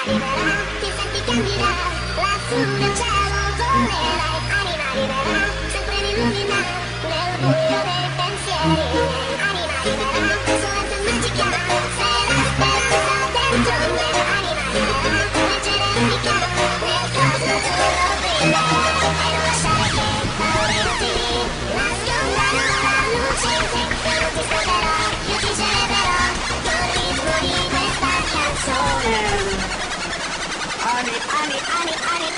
arriverà, ti senti candida, lassù nel cielo volerai, anima libera, sempre mi illumina, nel buio dei pensieri, anima libera, sulla tua magica, sei la speranza dentro me, anima libera, leggera e unica, nel cosmo azzurro brilla, e non lasciare che paure inutili nascondano la luce in te, io non ti scorderò, io ti celebrerò, col ritmo di questa canzone. Ani, ani, ani, ani,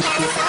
canzone.